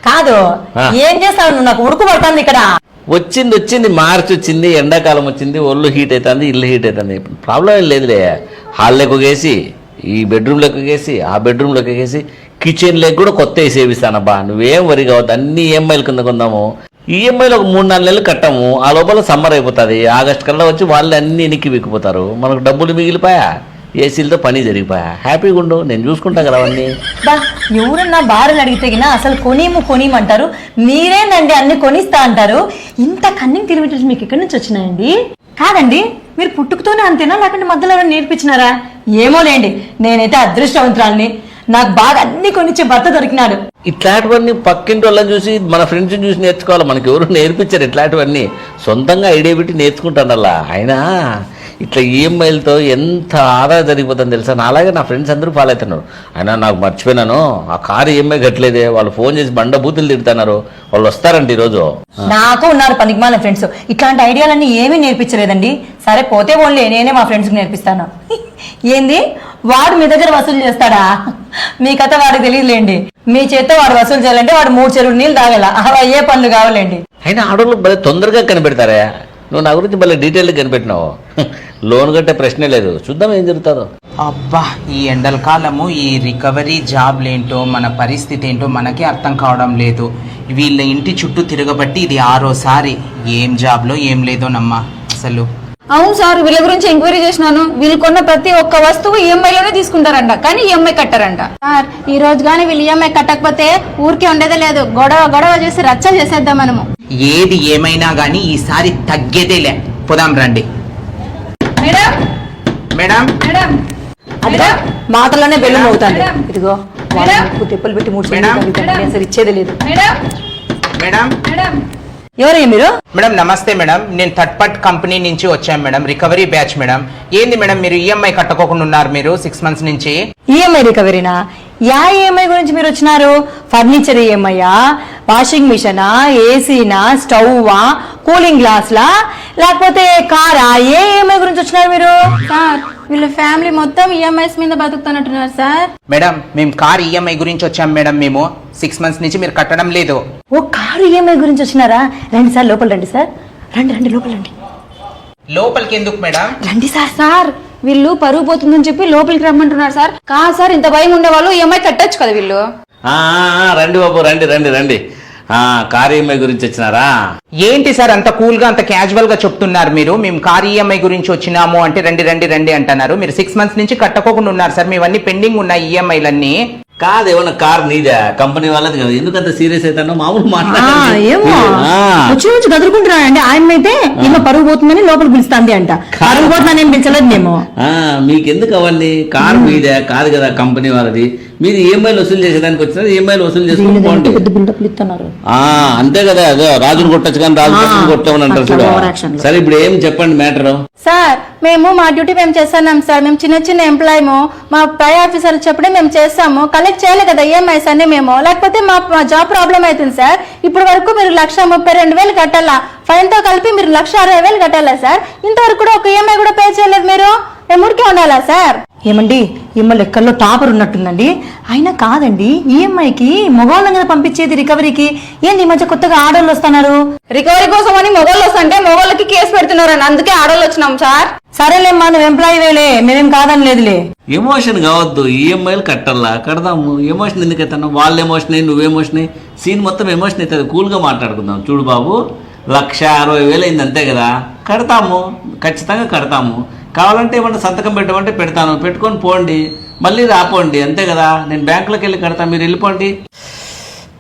కాదు ఏం చేస్తావు నువ్వు? నాకు ఉడుకు పడుతుంది ఇక్కడ. వచ్చింది మార్చి వచ్చింది, ఎండాకాలం వచ్చింది, ఒళ్ళు హీట్ అవుతుంది, ఇల్లు హీట్ అవుతుంది. ప్రాబ్లం ఏం లేదులే. హాల్లోకి ఒకేసి, ఈ బెడ్రూమ్లోకి ఒకేసి, ఆ బెడ్రూమ్లోకి ఒకేసి, కిచెన్లోకి కూడా కొత్త వేసేపిస్తానబ్బా. నువ్వేం వరి కావద్దు. అన్ని ఈఎంఐల కింద కొందాము. ఈఎంఐలో ఒక 3-4 నెలలు కట్టాము. ఆ లోపల సమ్మర్ అయిపోతుంది. ఆగస్టు కల్లా వచ్చి వాళ్ళు అన్ని ఎనికి విక్కిపోతారు. మనకు డబ్బులు మిగిలిపోయా, ఏసీలతో పని జరిగిపోయా. హ్యాపీగా ఉండు, నేను చూసుకుంటా కదా అవన్నీ. బా ఎవరన్నా భార్యలు అడిగితే అసలు కొనిమంటారు. మీరేనండి అన్ని కొనిస్తా అంటారు. ఇంత కన్నింగ్ కిలోమీటర్స్ మీకు ఎక్కడి నుంచి వచ్చినాయండి? కాదండి, మీరు పుట్టుకతోనే అంతేనా లేకుంటే మధ్యలో నేర్పించినారా? ఏమో లేండి, నేనైతే అదృష్టవంతురాల్ని. నాకు బాగా అన్ని కొనిచ్చే భర్త దొరికినాడు. ఇట్లాంటివన్నీ పక్కింటి వాళ్ళని చూసి, మన ఫ్రెండ్స్ చూసి నేర్చుకోవాలి. మనకి ఎవరు నేర్పించారు ఇట్లాంటివన్నీ? సొంతంగా ఐడియా పెట్టి నేర్చుకుంటానల్లా. అయినా ఇట్లా ఈఎంఐలతో ఎంత ఆదాయం జరిగిపోతుందని తెలుసా? అలాగే నా ఫ్రెండ్స్ అందరూ ఫాలో అవుతున్నారు. అయినా నాకు మర్చిపోయినాను, ఆ కారు ఈఎంఐ కట్టలేదే. వాళ్ళు ఫోన్ చేసి బండ బూతులు తిడుతున్నారు. వాళ్ళు వస్తారంట ఈరోజు. నాకు ఉన్నారు పనికిమాల ఫ్రెండ్స్. ఇట్లాంటి ఐడియాలన్నీ ఏమీ నేర్పించలేదండి. సరే పోతే ఓన్లే, నేనే మా ఫ్రెండ్స్కి నేర్పిస్తాను. ఏంది వాడు మీ దగ్గర వసూలు చేస్తాడా? మీ కథ వాడికి తెలియదులేండి. మీ చేత వాడు వసూలు చేయాలంటే వాడు 3 చెరువులు నీళ్ళు తాగల. అలా అయ్యే పనులు కావాలండి. అయినా ఆడవాళ్ళు భలే తొందరగా కనిపెడతారా? నువ్వు నా గురించి భలే డీటెయిల్గా కనిపెట్టినావు. లోన్ కట్టే ప్రశ్నే లేదు. చూద్దాం ఏం జరుగుతుందో. అబ్బా, ఈ ఎండల కాలము ఈ రికవరీ జాబ్లేంటో మన పరిస్థితి ఏంటో మనకే అర్థం కావడం లేదు. వీళ్ళ ఇంటి చుట్టూ తిరగబట్టి ఇది 6వ సారి. ఏం జాబ్లో ఏం లేదోనమ్మా అసలు. అవును సార్, వీళ్ళ గురించి ఎంక్వైరీ చేసినాను. వీళ్ళు కొన్న ప్రతి ఒక్క వస్తువు ఈఎంఐలోనే తీసుకుంటారంట, కానీ ఈఎంఐ కట్టారంట. సార్ ఈ రోజు కానీ వీళ్ళు ఈఎంఐ కట్టకపోతే ఊరికే ఉండేదే లేదు. గొడవ చేసి రచ్చ చేసేద్దాం మనము. ఏది ఏమైనా గానీ ఈసారి తగ్గేదేలే. పోదాం రండి. మేడం మేడం మేడం అదిగో మాటలోనే బెల్లం అవుతాను. మేడం. ఇదిగో మేడం. తెప్పులు పెట్టి 3 మేడం. అసలు ఇచ్చేది లేదు. మేడం మేడం మేడం ఎవరయ్యా మీరు? మేడం నమస్తే మేడం. నేను థర్డ్ పార్టీ కంపెనీ నుంచి వచ్చాను మేడం, రికవరీ బ్యాచ్ మేడం. ఏంది మేడం మీరు ఈఎంఐ కట్టుకోకుండా ఉన్నారు మీరు 6 months నుంచి? ఈఎంఐ రికవరీనా? యా ఈఎంఐ గురించి మీరు వచ్చినారు? ఫర్నిచర్ ఈఎంఐయా, వాషింగ్ మిషనా, ఏసీనా, స్టవ్వా, కూలింగ్ గ్లాస్లా, లేకపోతే కారా? ఏ ఈఎంఐ గురించి వచ్చినారు మీరు? సార్ వీళ్ళ ఫ్యామిలీ మొత్తం ఈఎంఐస్ మీద బతుకుతున్నట్టున్నారు సార్. మేడం మేము కార్ ఈఎంఐ గురించి వచ్చాం మేడం. మేము 6 months నుంచి మీరు కట్టడం లేదు. ఓ కారు ఈఎంఐ గురించి వచ్చినారా? రండి సార్, లోపల రండి సార్. రండి లోపల రండి. లోపలికి ఎందుకు మేడం? రండి సార్. సార్ వీళ్ళు పరుగు పోతుందని చెప్పి లోపలికి రమ్మంటున్నారు సార్. కాదు సార్, ఇంత భయం ఉండే వాళ్ళు ఈఎంఐ కట్టొచ్చు కదా వీళ్ళు. రండి బాబు, రండి. కార్ ఈఎంఐ గురించి వచ్చినారా? ఏంటి సార్ అంత కూల్ గా అంత క్యాజువల్ గా చెప్తున్నారు మీరు? మేము కార్ ఈఎంఐ గురించి వచ్చినాము అంటే రండి అంటున్నారు. మీరు 6 months నుంచి కట్టకోకుండా ఉన్నారు సార్. మేవన్నీ పెండింగ్ ఉన్నాయి ఈఎంఐలన్నీ. కాదు, ఏమన్నా కార్ నీదా? కంపెనీ వాళ్ళది కదా. ఎందుకంత సీరియస్ అవుతానో మామూలు ఏమో మాట్లాడాలి. వచ్చి గదురుకుంటున్నాడండి. ఆయన అయితే ఈమె పరుగు పోతుందని లోపల పిలుస్తాంది అంట. పరుగు పోతుందని ఏం పెంచలేదు మేము. మీకెందుకు అవన్నీ? కార్ మీదే కాదు కదా, కంపెనీ వాళ్ళది. మీరు ఈఎంఐలు వసూలు చేసేదానికి వచ్చినారు. ఈఎంఐలు వసూలు చేసుకుని పోండి. అంతే కదా. అదో రాజును కొట్టచ్చు కానీ రాజు కొట్టమని అంటారు చూడ. సరే ఇప్పుడు ఏం చెప్పండి మ్యాటర్. సార్ మేము మా డ్యూటీ మేము చేస్తున్నాం సార్. మేము చిన్న ఎంప్లాయము. మా పై ఆఫీసర్లు చెప్పడే మేము చేస్తాము. కలెక్ట్ చేయాలి కదా ఈఎంఐస్ అన్ని మేము, లేకపోతే మా జాబ్ ప్రాబ్లం అవుతుంది సార్. ఇప్పుడు వరకు మీరు 1,32,000 కట్టాలా. ఫైన్ తో కలిపి మీరు 1,60,000 కట్టాలా సార్. ఇంతవరకు కూడా ఒక ఈఎంఐ కూడా పే చేయలేదు మీరు. మేము ఊరికే ఉండాలా సార్? ఏమండి ఈమె లెక్కల్లో టాపర్ ఉన్నట్టుందండి. అయినా కాదండి, ఈఎంఐకి మగవాళ్ళని కదా పంపించేది రికవరీకి. ఏంది ఈ మధ్య కొత్తగా ఆడోళ్ళు వస్తున్నారు? రికవరీ కోసం అని మొగోళ్ళు వస్తుంటే మొగోళ్ళకి కేసు పెడుతున్నారని అందుకే ఆడోళ్ళు వచ్చినాం సార్. సరేలేమ్మా, నువ్వు ఎంప్లాయీ వేలే, మేమేం కాదని లేదులే. ఎమోషన్ కావద్దు. ఈఎంఐలు కట్టాలా, కడదాము. ఎమోషన్ ఎందుకు అవుతాను? వాళ్ళ ఎమోషన్ అయ్యి నువ్వు ఎమోషన్ అయ్యి సీన్ మొత్తం ఎమోషన్ అవుతుంది. కూల్గా మాట్లాడుకుందాం. చూడు బాబు, 1,60,000 అయింది అంతే కదా. కడతాము, ఖచ్చితంగా కడతాము. కావాలంటే ఏమన్నా సంతకం పెట్టమంటే పెడతాను. పెట్టుకొని పోండి, మళ్ళీ రాపోండి, అంతే కదా. నేను బ్యాంకులోకి వెళ్ళి కడతాను, మీరు వెళ్ళిపోండి.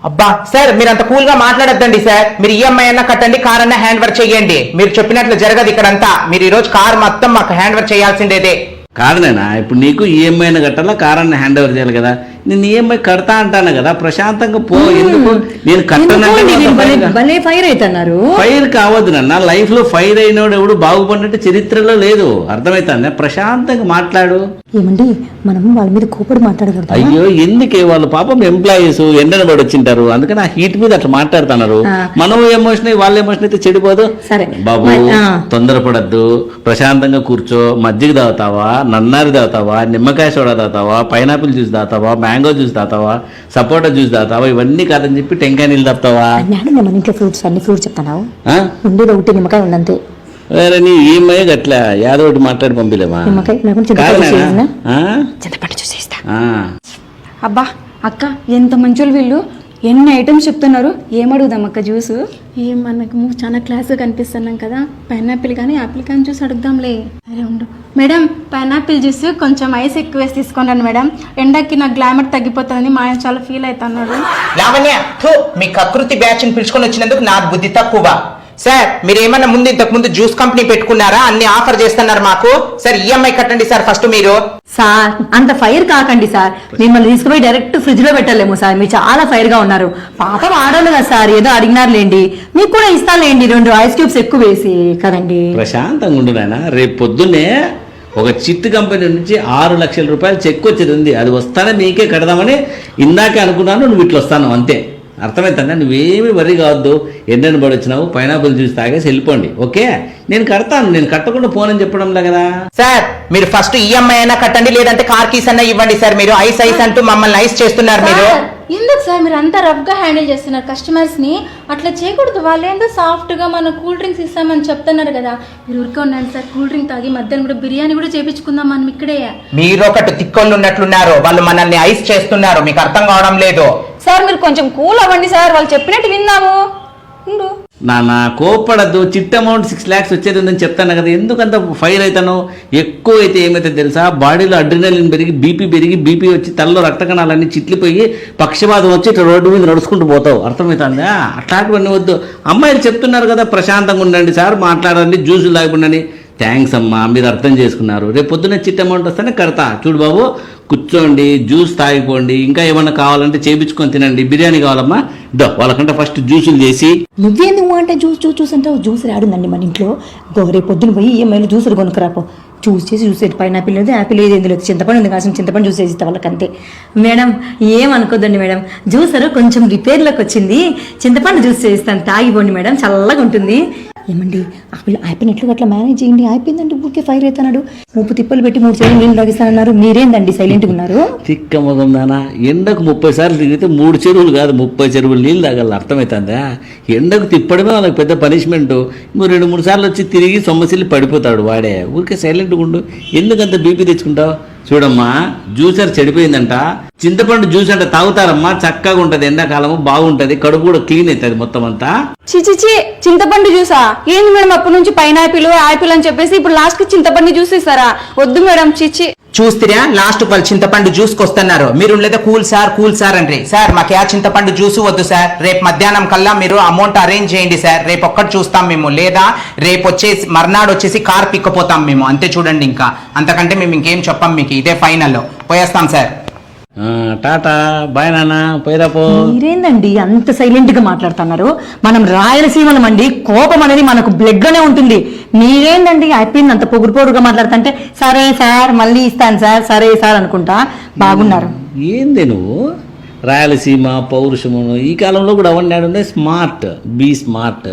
అబ్బా సార్ మీరు అంత కూల్ గా మాట్లాడద్దండి సార్. మీరు ఈఎంఐ అన్నా కట్టండి, కార్ అన్నా హ్యాండ్ ఓవర్ చేయండి. మీరు చెప్పినట్లు జరగదు ఇక్కడంతా. మీరు ఈ రోజు కార్ మొత్తం మాకు హ్యాండ్ ఓవర్ చేయాల్సిందేదే. కాదు నాయనా, ఇప్పుడు నీకు ఈఎంఐని కట్టాలా, కారాన్ని హ్యాండ్ ఓవర్ చేయాలి కదా. నేను ఈఎంఐ కడతా అంటాను కదా, ప్రశాంతంగా పో. ఎందుకు నేను భలే ఫైర్ అవుతున్నారు. ఫైర్ కావద్దు నాన్న. లైఫ్ లో ఫైర్ అయినోడు ఎవడు బాగుపడినట్టు చరిత్రలో లేదు. అర్థమవుతుందా? ప్రశాంతంగా మాట్లాడు. ఏమండి మనం వాళ్ళ మీద కోపడి మాట్లాడకూడదు. అయ్యో ఎందుకే, వాళ్ళు పాపం ఎంప్లాయీస్ ఎండన పడి వచ్చింటారు. అందుకని ఆ హీట్ మీద అట్లా మాట్లాడుతున్నారు. మనం ఎమోషన్ వాళ్ళ ఎమోషన్ అయితే చెడిపోదు. సరే బాబు, తొందరపడద్దు. ప్రశాంతంగా కూర్చో. మజ్జిగ తాగుతావా, నన్నారి తాగుతావా, నిమ్మకాయ సోడా తాగుతావా, పైనాపిల్ జ్యూస్ తాగుతావా, మ్యాంగో మ్యాంగో జ్యూస్ తాగుతావా, సపోటా జ్యూస్ తాగుతావా, ఇవన్నీ కాదని చెప్పి టెంకాయ నీళ్ళు తాగుతావా? జ్ఞానం మన ఇంట్లో ఫ్రూట్స్ అన్ని ఫ్రూట్స్ చెప్తాను ఆ? ఉండేది ఒకటి నిమ్మకాయ ఉందంతే. వేరే నీ ఈఎంఐ గట్లా యాదో ఒకటి మాట్లాడి పంపిలేమా? నిమ్మకాయ లేకుంటే కాదు చింతపండు నాయనా? చేసినా? ఆ? చింతపండు చూసేస్తా. ఆ. అబ్బా అక్క ఎంత మంచోళ్ళు వీళ్ళు, ఎన్ని ఐటమ్స్ చెప్తున్నారు. ఏమడుగుదాం అక్క జ్యూస్? ఏం మనకు చాలా క్లాస్గా కనిపిస్తున్నాం కదా, పైనాపిల్ కానీ యాపిల్ కానీ జ్యూస్ అడుగుదాంలే. అరే ఉండు మేడం, పైనాపిల్ జ్యూస్ కొంచెం ఐస్ ఎక్కువ వేసి తీసుకున్నాను మేడం, ఎండకి నాకు గ్లామర్ తగ్గిపోతుందని మా ఆయన చాలా ఫీల్ అవుతున్నాడు. లావణ్య థూ, మీ కకృతి బ్యాచ్ ని పిలుచుకొని వచ్చినందుకు నాకు బుద్ధి తక్కువ. సార్ మీరు ఏమన్నా ముందు ఇంతకు ముందు జ్యూస్ కంపెనీ పెట్టుకున్నారా? అన్ని ఆఫర్ చేస్తున్నారు మాకు. సార్ ఈఎంఐ కట్టండి సార్ ఫస్ట్ మీరు. సార్ అంత ఫైర్ కాకండి సార్, మిమ్మల్ని తీసుకుపోయి డైరెక్ట్ ఫ్రిడ్జ్ లో పెట్టలేము సార్, మీరు చాలా ఫైర్ గా ఉన్నారు. పాపం ఆడోళ్ళు కదా సార్, ఏదో అడిగినారులేండి, మీకు కూడా ఇస్తానులేండి 2 ఐస్ క్యూబ్స్ ఎక్కువ వేసి కదండి. ప్రశాంతంగా ఉండు నాయన. రేపు పొద్దున్నే ఒక చిట్టు కంపెనీ నుంచి 6 లక్షల రూపాయలు చెక్ వచ్చేది ఉంది, అది వస్తానే మీకే కడదామని ఇందాకే అనుకున్నాను. నువ్వు ఇట్లా వస్తాను అంతే, అర్థమవుతుందా? నువ్వేమి వరి కావద్దు. ఎండని పడి వచ్చినావు, పైనాపిల్ జ్యూస్ తాగేసి వెళ్ళిపోండి. ఓకే, నేను కడతాను, నేను కట్టకుండా పోనని చెప్పడంలే కదా. సార్ మీరు ఫస్ట్ ఈఎంఐ అయినా కట్టండి, లేదంటే కార్ కీస్ అన్నా ఇవ్వండి సార్. మీరు ఐస్ ఐస్ అంటూ మమ్మల్ని ఐస్ చేస్తున్నారు మీరు. సార్, ఎందుకు సార్ మీరు అంతా రఫ్ గా హ్యాండిల్ చేస్తున్నారు కస్టమర్స్ ని? అట్లా చేయకూడదు. వాళ్ళు ఏందో సాఫ్ట్ గా మన కూల్ డ్రింక్స్ ఇస్తామని చెప్తున్నారు కదా, మీరు ఊరికే ఉండండి సార్. కూల్ డ్రింక్ తాగి మధ్యాహ్నం కూడా బిర్యానీ కూడా చేపించుకుందాం మనం ఇక్కడే. మీరు ఒకటి తిక్కోళ్ళు ఉన్నట్లున్నారు, వాళ్ళు మనల్ని ఐస్ చేస్తున్నారు, మీకు అర్థం కావడం లేదు. సార్ మీరు కొంచెం కూల్ అవ్వండి సార్, వాళ్ళు చెప్పినట్టు విన్నాము. ఉండు. నా కోప్పడద్దు. చిట్ అమౌంట్ 6 lakhs వచ్చేది ఉందని చెప్తాను కదా, ఎందుకంత ఫైర్ అవుతాను? ఎక్కువ అయితే ఏమైతే తెలుసా, బాడీలో అడ్రినలిన్ పెరిగి బీపీ వచ్చి తలలో రక్త కణాలన్నీ చిట్లిపోయి పక్షపాతం వచ్చి ఇట్లా రోడ్డు మీద నడుచుకుంటూ పోతావు. అర్థమవుతుందా? అట్లాంటివన్నీ వద్దు. అమ్మాయిలు చెప్తున్నారు కదా ప్రశాంతంగా ఉండండి సార్, మాట్లాడండి, జ్యూసులు తాగకుండాని. థ్యాంక్స్ అమ్మా, మీరు అర్థం చేసుకున్నారు. రేపు పొద్దున్న చిట్ అమౌంట్ వస్తేనే కడతా. చూడు బాబు, కూర్చోండి, జ్యూస్ తాగిపోండి, ఇంకా ఏమన్నా కావాలంటే చేపించుకొని తినండి. బిర్యానీ కావాలమ్మా, వాళ్ళకంటే ఫస్ట్ జ్యూసులు చేసి. నువ్వేంది అంటే జ్యూస్ అంటే జ్యూస్ ఆడుందండి మన ఇంట్లో. రేపు పొద్దున పోయి ఈఎంఐలో జ్యూసులు కొనుక్కరాపో. జ్యూస్ పైనాపిల్ లేదు, యాపిల్ లేదు, ఎందులో చింతపండు ఉంది, కాసిన చింతపండు జ్యూస్ వేసి ఇస్తా వాళ్ళకి అంతే. మేడం ఏమనుకోద్దండి మేడం, జ్యూసర్ కొంచెం రిపేర్లోకి వచ్చింది, చింతపండు జ్యూస్ చేస్తాను, తాగిపోండి మేడం, చల్లగా ఉంటుంది. ఏమండి అయిపోయినట్లు అట్లా మేనేజ్ చేయండి. అయిపోయిందండి, ఊరికే ఫైర్ అవుతున్నాడు. 30 తిప్పలు పెట్టి 3 చెరువులు నీళ్ళు తాగిస్తానన్నారు, మీరేందండి సైలెంట్గా ఉన్నారు? తిక్క మొదం దానా, ఎండకు 30 సార్లు తిరిగితే 3 చెరువులు కాదు 30 చెరువులు నీళ్ళు తాగాలి. అర్థమవుతుందా? ఎండకు తిప్పడమే వాళ్ళకి పెద్ద పనిష్మెంట్. నువ్వు 2-3 సార్లు వచ్చి తిరిగి సొమ్మసిల్లి పడిపోతాడు వాడే. ఊరికే సైలెంట్గా ఉండు, ఎందుకంత బీపీ తెచ్చుకుంటావు? చూడమ్మా, జ్యూసర్ చెడిపోయిందంట, చింతపండు జ్యూస్ అంటే తాగుతారమ్మా, చక్కగా ఉంటది, ఎండాకాలము బాగుంటది, కడుపు కూడా క్లీన్ అవుతుంది మొత్తం అంతా. చిచిచి, చింతపండు జ్యూసా? ఏంది మేడం అప్పటి నుంచి పైనాపిల్ యాపిల్ అని చెప్పేసి ఇప్పుడు లాస్ట్ కి చింతపండు జ్యూస్ ఇస్తారా? వద్దు మేడం, చిచి. చూస్తారా లాస్ట్ వాళ్ళు చింతపండు జ్యూస్ కి వస్తున్నారు, మీరు లేదా కూల్ సార్ అండి. సార్ మాకు ఆ చింతపండు జ్యూస్ వద్దు సార్, రేపు మధ్యాహ్నం కల్లా మీరు అమౌంట్ అరేంజ్ చేయండి సార్, రేపు ఒక్కటి చూస్తాం మేము, లేదా రేపు వచ్చేసి మర్నాడు వచ్చేసి కార్ పిక్కపోతాం మేము, అంతే చూడండి. ఇంకా అంతకంటే మేము ఇంకేం చెప్పాం మీకు, ఇదే ఫైనల్. పోయేస్తాం సార్. టాటా బాయ్ నాన్న, పోయిరాపో. మీరేందండి అంత సైలెంట్ గా మాట్లాడుతున్నారు? మనం రాయలసీమలం అండి, కోపం అనేది మనకు బ్లడ్ లోనే ఉంటుంది. మీరేందండి అయిపోయింది అంత పొగురుగా మాట్లాడుతుంటే, సరే సార్ మళ్ళీ ఇస్తాను సార్, సరే సార్ అనుకుంటా. బాగున్నారు. ఏంది నువ్వు రాయలసీమ పౌరుషమును ఈ కాలంలో కూడా అవన్నీ స్మార్ట్. Be smart.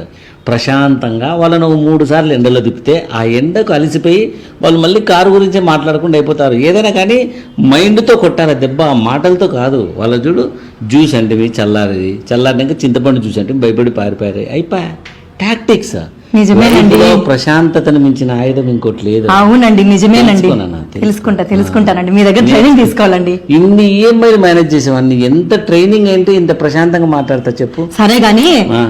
ప్రశాంతంగా వాళ్ళను 3 సార్లు ఎండలో తిప్పితే ఆ ఎండకు అలసిపోయి వాళ్ళు మళ్ళీ కారు గురించే మాట్లాడకుండా అయిపోతారు. ఏదైనా కానీ మైండ్తో కొట్టాలి దెబ్బ, మాటలతో కాదు. వాళ్ళ చూడు, జ్యూస్ అంటే చల్లారినాక చింతపండు జ్యూస్ అంటే భయపడి పారిపోయారు. అయిపోయా టాక్టిక్స్. నిజమేనండి, ప్రశాంతతను మించిన ఆయుధం ఇంకోటి లేదు. అవునండి, నిజమేనండి. తెలుసుకుంటానండి, మీ దగ్గర ట్రైనింగ్ తీసుకోవాలండి. ఇన్ని ఈఎంఐలు మేనేజ్ చేసేవాడిని, ఎంత ట్రైనింగ్ ఏంటి ఇంత ప్రశాంతంగా మాట్లాడతా చెప్పు. సరే గానీ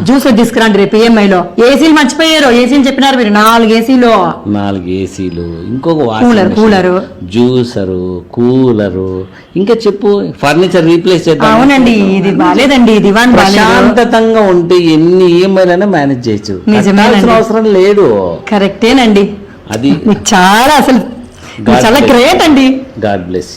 జ్యూస్ తీసుకురండి రేపు ఈఎంఐలో. ఏసీలు మర్చిపోయారు, ఏసీలు చెప్పినారు మీరు, 4 ఏసీలు. 4 ఏసీలు, ఇంకొక కూలరు, జ్యూసరు, కూలరు, ఇంకా చెప్పు ఫర్నిచర్ రీప్లేస్ చేద్దాం. అవునండి, ఇది బాలేదండి, ఇది ప్రశాంతంగా ఉంటే ఎన్ని ఈఎంఐలైనా మేనేజ్ చేయొచ్చు, నిజమేనండి, అవసరం లేదు. కరెక్టేనండి. అది చాలా అసలు చాలా గ్రేట్ అండి. God bless.